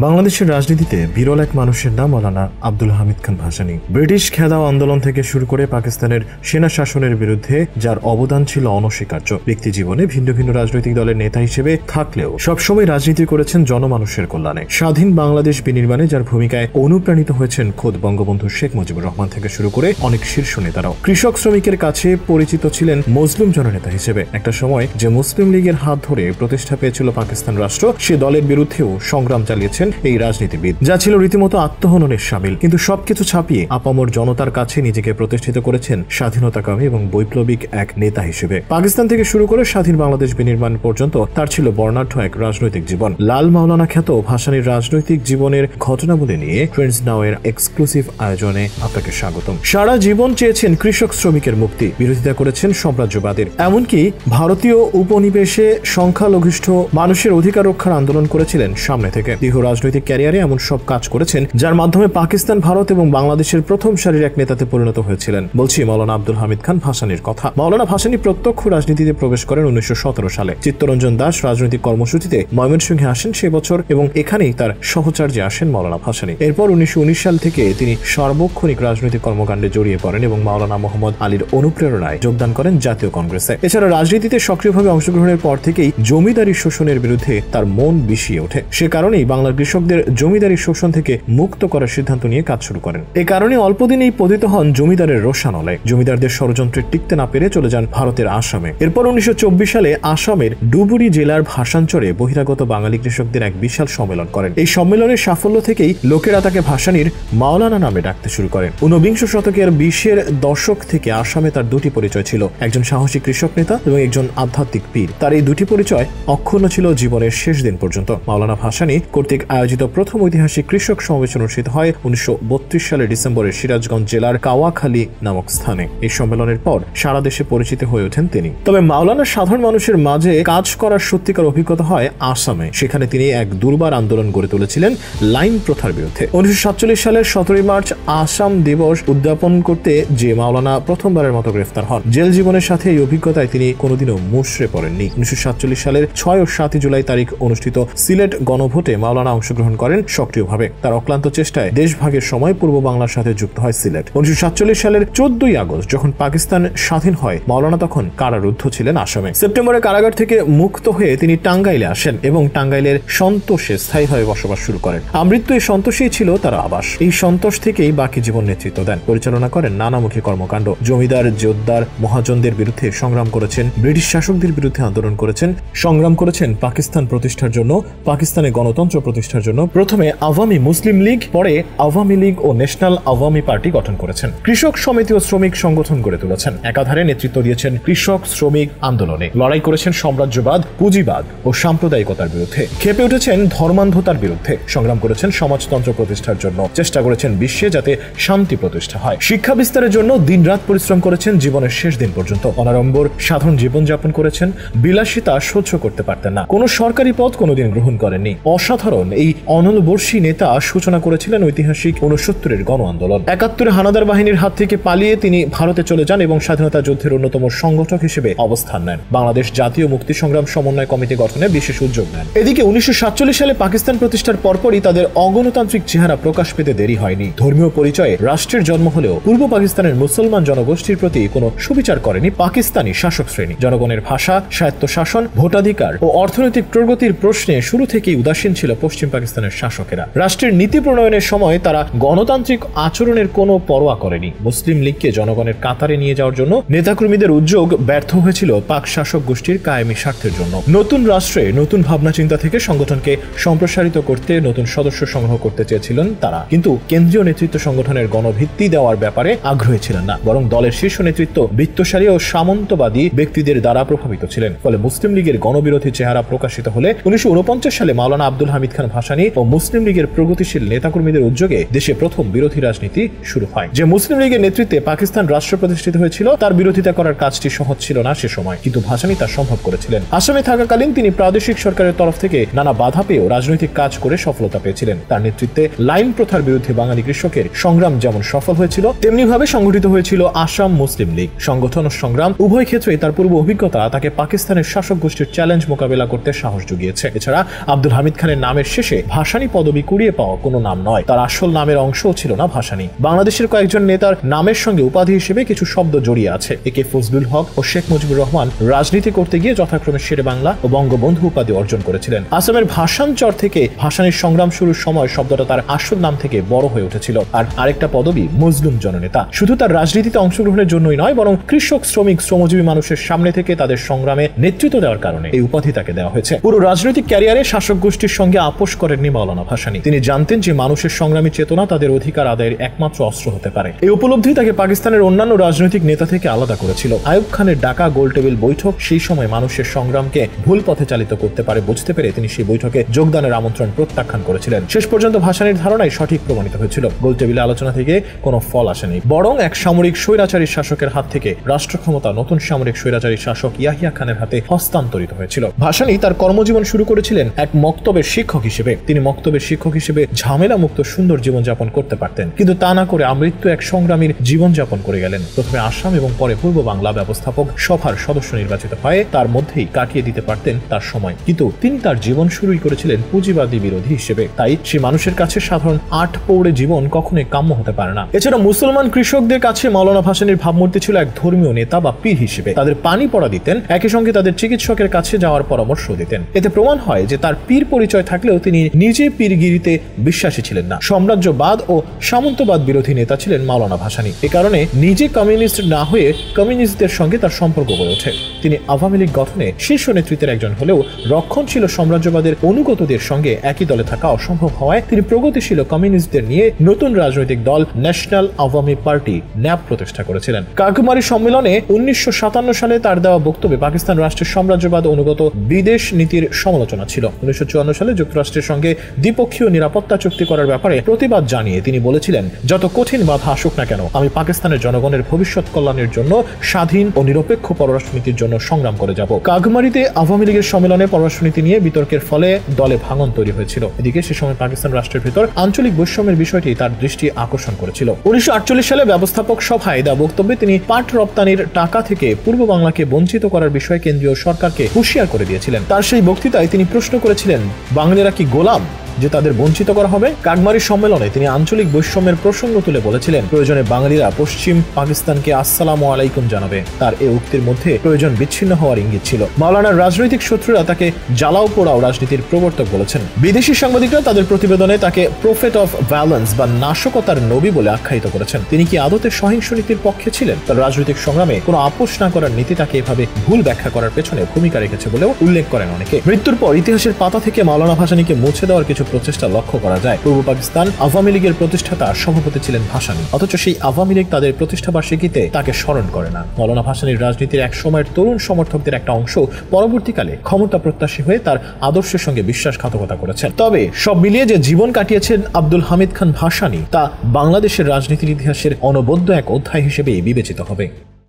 বাংলাদেশের রাজনীতিতে বিরল এক মানুষের নাম মৌলানা আব্দুল হামিদ খান ভাসানী। ব্রিটিশ খেদাও আন্দোলন থেকে শুরু করে পাকিস্তানের সেনা শাসনের বিরুদ্ধে যার অবদান ছিল অনস্বীকার্য। ব্যক্তি জীবনে ভিন্ন ভিন্ন রাজনৈতিক দলের নেতা হিসেবে থাকলেও সবসময় রাজনীতি করেছেন জনমানুষের কল্যাণে। স্বাধীন বাংলাদেশ বিনির্মাণে যার ভূমিকায় অনুপ্রাণিত হয়েছেন খোদ বঙ্গবন্ধু শেখ মুজিবুর রহমান থেকে শুরু করে অনেক শীর্ষ নেতারাও। কৃষক শ্রমিকের কাছে পরিচিত ছিলেন মজলুম জননেতা হিসেবে। একটা সময় যে মুসলিম লীগের হাত ধরে প্রতিষ্ঠা পেয়েছিল পাকিস্তান রাষ্ট্র, সে দলের বিরুদ্ধেও সংগ্রাম চালিয়েছেন এই রাজনীতিবিদ, যা ছিল রীতিমতো আত্মহননের শামিল। কিন্তু সবকিছু ছাপিয়ে আপামর জনতার কাছে নিজেকে প্রতিষ্ঠিত করেছেন স্বাধীনতাকামী এবং বৈপ্লবিক এক নেতা হিসেবে। পাকিস্তান থেকে শুরু করে স্বাধীন বাংলাদেশ বিনির্মাণ পর্যন্ত তার ছিল বর্ণাঢ্য এক রাজনৈতিক জীবন। লাল মাওলানা খ্যাত ভাসানীর রাজনৈতিক জীবনের ঘটনাবলী নিয়ে ট্রেন্ডস নাও এর এক্সক্লুসিভ আয়োজনে আপনাকে স্বাগতম। সারা জীবন চেয়েছেন কৃষক শ্রমিকের মুক্তি, বিরোধিতা করেছেন সাম্রাজ্যবাদের, এমনকি ভারতীয় উপনিবেশে সংখ্যালঘিষ্ঠ মানুষের অধিকার রক্ষার আন্দোলন করেছিলেন সামনে থেকে। দীর্ঘ রাজনৈতিক ক্যারিয়ারে এমন সব কাজ করেছেন যার মাধ্যমে পাকিস্তান, ভারত এবং বাংলাদেশের প্রথম সারির এক নেতাতে পরিণত হয়েছিলেন। বলছি মৌলানা আব্দুল হামিদ খান ভাসানীর কথা। মৌলানা ভাসানী প্রত্যক্ষ রাজনীতিতে প্রবেশ করেন 1917 সালে। চিত্তরঞ্জন দাস রাজনৈতিক কর্মসূচিতে ময়মনসিংহে আসেন সে বছর এবং এখানেই তার সহচার্যে আসেন মৌলানা ভাসানী। এরপর 1919 সাল থেকে তিনি সার্বক্ষণিক রাজনৈতিক কর্মকাণ্ডে জড়িয়ে পড়েন এবং মাওলানা মোহাম্মদ আলীর অনুপ্রেরণায় যোগদান করেন জাতীয় কংগ্রেসে। এছাড়া রাজনীতিতে সক্রিয়ভাবে অংশগ্রহণের পর থেকেই জমিদারি শোষণের বিরুদ্ধে তার মন বিষিয়ে ওঠে। সে কারণেই বাংলার কৃষকদের জমিদারি শোষণ থেকে মুক্ত করার সিদ্ধান্ত নিয়ে কাজ শুরু করেন। এ কারণে অল্পদিনেই পতিত হন জমিদারের রোষানলে। জমিদারদের ষড়যন্ত্রে টিকতে না পেরে চলে যান ভারতের আসামে। এরপর 1924 সালে আসামের ডুবুরি জেলার ভাষাঞ্চলে বহিরাগত বাঙালি কৃষকদের এক বিশাল সম্মেলন করেন। এই সম্মেলনের সাফল্য থেকেই লোকেরা তাকে ভাসানীর মাওলানা নামে ডাকতে শুরু করেন। 19বিংশ শতকের 20-এর দশক থেকে আসামে তার দুটি পরিচয় ছিল, একজন সাহসী কৃষক নেতা এবং একজন আধ্যাত্মিক পীর। তার এই দুটি পরিচয় অক্ষুণ্ণ ছিল জীবনের শেষ দিন পর্যন্ত। মাওলানা ভাসানী কর্তৃক আয়োজিত প্রথম ঐতিহাসিক কৃষক সমাবেশ অনুষ্ঠিত হয় 1932 সালের ডিসেম্বরে সিরাজগঞ্জ জেলার কাওয়াখালী নামক স্থানে। এই সম্মেলনের পর সারা দেশে পরিচিত হয়ে ওঠেন তিনি। তবে মাওলানা সাধারণ মানুষের মাঝে কাজ করার সত্যিকার অভিজ্ঞতা হয় আসামে। সেখানে তিনি এক দুর্বার আন্দোলন গড়ে তুলেছিলেন লাইন প্রথার বিরুদ্ধে। 1947 সালের 17 মার্চ আসাম দিবস উদযাপন করতে যে মাওলানা প্রথমবারের মতো গ্রেফতার হন। জেল জীবনের সাথে এই অভিজ্ঞতায় তিনি কোনোদিনও মুষড়ে পড়েননি। 1947 সালের 6 ও 7 জুলাই তারিখ অনুষ্ঠিত সিলেট গণভোটে মাওলানা অংশগ্রহণ করেন সক্রিয়ভাবে। তার অক্লান্ত চেষ্টায় দেশভাগের সময় পূর্ব বাংলার সাথে যুক্ত হয় সিলেট। 1947 সালের 14 আগস্ট যখন পাকিস্তান স্বাধীন হয়, মাওলানা তখন কারারুদ্ধ ছিলেন আসামে। সেপ্টেম্বরে কারাগার থেকে মুক্ত হয়ে তিনি টাঙ্গাইলে আসেন এবং টাঙ্গাইলের সন্তোষে স্থায়ীভাবে বসবাস শুরু করেন। আমৃত্যু এই সন্তোষেই ছিল তার আবাস। এই সন্তোষ থেকেই বাকি জীবন নেতৃত্ব দেন, পরিচালনা করেন নানামুখী কর্মকাণ্ড। জমিদার, জোতদার, মহাজনদের বিরুদ্ধে সংগ্রাম করেছেন, ব্রিটিশ শাসকদের বিরুদ্ধে আন্দোলন করেছেন, সংগ্রাম করেছেন পাকিস্তান প্রতিষ্ঠার জন্য, পাকিস্তানে গণতন্ত্র প্রতিষ্ঠার জন্য। প্রথমে আওয়ামী মুসলিম লীগ, পরে আওয়ামী লীগ ও ন্যাশনাল আওয়ামী পার্টি গঠন করেছেন। কৃষক সমিতি ও শ্রমিক সংগঠন গড়ে তুলেছেন। একাধারে নেতৃত্ব দিয়েছেন কৃষক শ্রমিক আন্দোলনে। লড়াই করেছেন সাম্রাজ্যবাদ, পুঁজিবাদ ও সাম্প্রদায়িকতার বিরুদ্ধে। খেপে উঠেছেন ধর্মান্ধতার বিরুদ্ধে। সংগ্রাম করেছেন সমাজতন্ত্র প্রতিষ্ঠার জন্য। চেষ্টা করেছেন বিশ্বে যাতে শান্তি প্রতিষ্ঠা হয়। শিক্ষা বিস্তারের জন্য দিনরাত পরিশ্রম করেছেন জীবনের শেষ দিন পর্যন্ত। অনাড়ম্বর সাধারণ জীবনযাপন করেছেন। বিলাসিতা সহ্য করতে পারতেন না। কোনো সরকারি পদ কোনোদিন গ্রহণ করেননি। অসাধারণ এই অনলবর্ষী নেতা সূচনা করেছিলেন ঐতিহাসিক 69-এর গণ আন্দোলন। 71-এ হানাদার বাহিনীর হাত থেকে পালিয়ে তিনি ভারতে চলে যান এবং স্বাধীনতা যুদ্ধের অন্যতম সংগঠক হিসেবে অবস্থান নেন। বাংলাদেশ জাতীয় মুক্তি সংগ্রাম সমন্বয় কমিটি গঠনে বিশেষ উদ্যোগ নেন। এদিকে 1947 সালে পাকিস্তান প্রতিষ্ঠার পরপরই তাদের অগণতান্ত্রিক চেহারা প্রকাশ পেতে দেরি হয়নি। ধর্মীয় পরিচয়ে রাষ্ট্রের জন্ম হলেও পূর্ব পাকিস্তানের মুসলমান জনগোষ্ঠীর প্রতি কোনো সুবিচার করেনি পাকিস্তানি শাসক শ্রেণী। জনগণের ভাষা, স্বায়ত্তশাসন, ভোটাধিকার ও অর্থনৈতিক প্রগতির প্রশ্নে শুরু থেকেই উদাসীন ছিল পশ্চিম পাকিস্তানের শাসকেরা। রাষ্ট্রের নীতি প্রণয়নের সময় তারা গণতান্ত্রিক আচরণের কোনো পরোয়া করেনি। মুসলিম লীগকে জনগণের কাতারে নিয়ে যাওয়ার জন্য নেতাকর্মীদের উদ্যোগ ব্যর্থ হয়েছিল পাক শাসক গোষ্ঠীর কায়েমি স্বার্থের জন্য। নতুন রাষ্ট্রে নতুন ভাবনা চিন্তা থেকে সংগঠনকে সম্প্রসারিত করতে নতুন সদস্য সংগ্রহ করতে চেয়েছিলেন তারা, কিন্তু কেন্দ্রীয় নেতৃত্ব সংগঠনের গণভিত্তি দেওয়ার ব্যাপারে আগ্রহী ছিলেন না। বরং দলের শীর্ষ নেতৃত্ব বিত্তশালী ও সামন্তবাদী ব্যক্তিদের দ্বারা প্রভাবিত ছিলেন। ফলে মুসলিম লীগের গণবিরোধী চেহারা প্রকাশিত হলে 1949 সালে মাওলানা আব্দুল হামিদ খান ভাসানী ও মুসলিম লীগের প্রগতিশীল নেতাকর্মীদের উদ্যোগে দেশে প্রথম বিরোধী রাজনীতি শুরু হয়। যে মুসলিম লীগের নেতৃত্বে পাকিস্তান রাষ্ট্র প্রতিষ্ঠিত হয়েছিল, তার বিরোধিতা করার কাজটি সহজ ছিল না সে সময়, কিন্তু ভাসানী তা সম্ভব করেছিলেন। আসামে থাকাকালীন তিনি প্রাদেশিক সরকারের তরফ থেকে নানা বাধা পেয়েও রাজনৈতিক কাজ করে সফলতা পেয়েছিলেন। তার নেতৃত্বে লাইন প্রথার বিরুদ্ধে বাঙালি কৃষকের সংগ্রাম যেমন সফল হয়েছিল, তেমনি ভাবে সংগঠিত হয়েছিল আসাম মুসলিম লীগ। সংগঠন ও সংগ্রাম উভয় ক্ষেত্রেই তার পূর্ব অভিজ্ঞতা তাকে পাকিস্তানের শাসক গোষ্ঠীর চ্যালেঞ্জ মোকাবেলা করতে সাহস জুগিয়েছে। এছাড়া আব্দুল হামিদ খানের নামের শেষে শেষে ভাসানী পদবি কুড়িয়ে পাওয়া কোনো নাম নয়, তার আসল নামের অংশও ছিল না ভাসানী। বাংলাদেশের কয়েকজন নেতার নামের সঙ্গে উপাধি হিসেবে কিছু শব্দ জড়িয়ে আছে। একে ফজলুল হক ও শেখ মুজিবুর রহমান রাজনীতি করতে গিয়ে যথাক্রমে শেরে বাংলা ও বঙ্গবন্ধু উপাধি অর্জন করেছিলেন। আসামের ভাসানচর থেকে ভাসানীর সংগ্রাম শুরুর সময় শব্দটা তার আসল নাম থেকে বড় হয়ে উঠেছিল। আর আরেকটা পদবি মজলুম জননেতা। শুধু তার রাজনীতিতে অংশগ্রহণের জন্যই নয়, বরং কৃষক, শ্রমিক, শ্রমজীবী মানুষের সামনে থেকে তাদের সংগ্রামে নেতৃত্ব দেওয়ার কারণে এই উপাধি তাকে দেওয়া হয়েছে। পুরো রাজনৈতিক ক্যারিয়ারে শাসক গোষ্ঠীর সঙ্গে আপোষ করেননি মাওলানা ভাসানী। তিনি জানতেন যে মানুষের সংগ্রামী চেতনা তাদের অধিকার আদায়ের একমাত্র অস্ত্র হতে পারে। এই উপলব্ধি তাকে পাকিস্তানের অন্যান্য রাজনৈতিক নেতা থেকে আলাদা করেছিল। আইয়ুব খানের ডাকা গোলটেবিল বৈঠক সেই সময় মানুষের সংগ্রামকে ভুল পথে চালিত করতে পারে বুঝতে পেরে তিনি সেই বৈঠকে যোগদানের আমন্ত্রণ প্রত্যাখ্যান করেছিলেন। শেষ পর্যন্ত ভাসানীর ধারণাই সঠিক প্রমাণিত হয়েছিল। গোলটেবিলে আলোচনা থেকে কোনো ফল আসেনি, বরং এক সামরিক স্বৈরাচারী শাসকের হাত থেকে রাষ্ট্র ক্ষমতা নতুন সামরিক স্বৈরাচারী শাসক ইয়াহিয়া খানের হাতে হস্তান্তরিত হয়েছিল। ভাসানী তার কর্মজীবন শুরু করেছিলেন এক মক্তবের শিক্ষক হিসেবে। তিনি মক্তবের শিক্ষক হিসেবে ঝামেলা মুক্ত সুন্দর জীবনযাপন করতে পারতেন, কিন্তু তা না করে আমৃত্যু এক সংগ্রামীর জীবনযাপন করে গেলেন। প্রথমে আসাম এবং পরে পূর্ব বাংলা ব্যবস্থাপক সভার সদস্য নির্বাচিত হয়ে তার মধ্যেই কাটিয়ে দিতে পারতেন তার সময়, কিন্তু তিনি তার জীবন শুরুই করেছিলেন পুঁজিবাদী বিরোধী হিসেবে। তাই সে মানুষের কাছে সাধারণ আট পৌড়ে জীবন কখনোই কাম্য হতে পারে না। এছাড়া মুসলমান কৃষকদের কাছে মাওলানা ভাসানীর ভাবমূর্তি ছিল এক ধর্মীয় নেতা বা পীর হিসেবে। তাদের পানি পড়া দিতেন, একই সঙ্গে তাদের চিকিৎসকের কাছে যাওয়ার পরামর্শ দিতেন। এতে প্রমাণ হয় যে তার পীর পরিচয় থাকলেও তিনি নিজে পীরগিরিতে বিশ্বাসী ছিলেন না। সাম্রাজ্যবাদ ও সামন্তবাদ বিরোধী নেতা ছিলেন মাওলানা ভাসানী। এ কারণে নিজে কমিউনিস্ট না হয়ে কমিউনিস্টদের সঙ্গে তার সম্পর্ক গড়ে ওঠে। তিনি আওয়ামী লীগ গঠনে শীর্ষ নেতৃত্বের একজন হলেও রক্ষণশীল সাম্রাজ্যবাদের অনুগতদের সঙ্গে একই দলে থাকা অসম্ভব হওয়ায় তিনি প্রগতিশীল কমিউনিস্টদের নিয়ে নতুন রাজনৈতিক দল ন্যাশনাল আওয়ামী পার্টি ন্যাপ প্রতিষ্ঠা করেছিলেন। কাকমারি সম্মেলনে 1957 সালে তার দেওয়া বক্তব্যে পাকিস্তান রাষ্ট্রের সাম্রাজ্যবাদ অনুগত বিদেশ নীতির সমালোচনা ছিল। 1954 সালে যুক্তরাষ্ট্রের সঙ্গে দ্বিপক্ষীয় নিরাপত্তা চুক্তি করার ব্যাপারে প্রতিবাদ জানিয়ে তিনি বলেছিলেন, যত কঠিন বাধা আসুক না কেন আমি পাকিস্তানের জনগণের ভবিষ্যৎ কল্যাণের জন্য স্বাধীন ও নিরপেক্ষ পররাষ্ট্রনীতির জন্য সংগ্রাম করে যাব। কাকমারিতে আওয়ামী লীগের সম্মেলনে পররাষ্ট্রনীতি নিয়ে বিতর্কের ফলে দলে ভাঙন তৈরি হয়েছিল। এদিকে সে সময় পাকিস্তান রাষ্ট্রের ভিতর আঞ্চলিক বৈষম্যের বিষয়টি তার দৃষ্টি আকর্ষণ করেছিল। 1948 সালে ব্যবস্থাপক সভায় দেওয়া বক্তব্যে তিনি পাট রপ্তানির টাকা থেকে পূর্ব বাংলাকে বঞ্চিত করার বিষয়ে কেন্দ্রীয় সরকারকে হুঁশিয়ার করে দিয়েছিলেন। তার সেই বক্তৃতায় তিনি প্রশ্ন করেছিলেন, বাঙালিরা কি গোলাম যে তাদের বঞ্চিত করা হবে? কাকমারি সম্মেলনে তিনি আঞ্চলিক বৈষম্যের প্রসঙ্গ তুলে বলেছিলেন, প্রয়োজনে বাঙালিরা পশ্চিম পাকিস্তানকে আসসালামু আলাইকুম জানাবে। তার এই উক্তির মধ্যে প্রয়োজন বিচ্ছিন্ন হওয়ার ইঙ্গিত ছিল। মাওলানার রাজনৈতিক শত্রুরা তাকে জ্বালাও পোড়াও রাজনীতির প্রবর্তক বলেছেন। বিদেশি সাংবাদিকরা তাদের প্রতিবেদনে তাকে প্রফেট অফ ভায়োলেন্স বা নাশকতার নবী বলে আখ্যায়িত করেছেন। তিনি কি আদতে সহিংস নীতির পক্ষে ছিলেন? তার রাজনৈতিক সংগ্রামে কোনো আপোষ না করার নীতি তাকে এভাবে ভুল ব্যাখ্যা করার পেছনে ভূমিকা রেখেছে বলেও উল্লেখ করেন অনেকে। মৃত্যুর পর ইতিহাসের পাতা থেকে মাওলানা ভাসানীকে মুছে দেওয়ার কিছু প্রচেষ্টা লক্ষ্য করা যায়। পূর্ব পাকিস্তান আওয়ামী লীগের প্রতিষ্ঠাতা সভাপতি ছিলেন ভাসানী, অথচ সেই আওয়ামী লীগ তাদের প্রতিষ্ঠা বার্ষিকীতে তাকে স্মরণ করে না। মাওলানা ভাসানীর রাজনীতির এক সময়ের তরুণ সমর্থকদের একটা অংশ পরবর্তীকালে ক্ষমতা প্রত্যাশী হয়ে তার আদর্শের সঙ্গে বিশ্বাসঘাতকতা করেছেন। তবে সব মিলিয়ে যে জীবন কাটিয়েছেন আব্দুল হামিদ খান ভাসানী তা বাংলাদেশের রাজনীতির ইতিহাসের অনবদ্য এক অধ্যায় হিসেবে বিবেচিত হবে।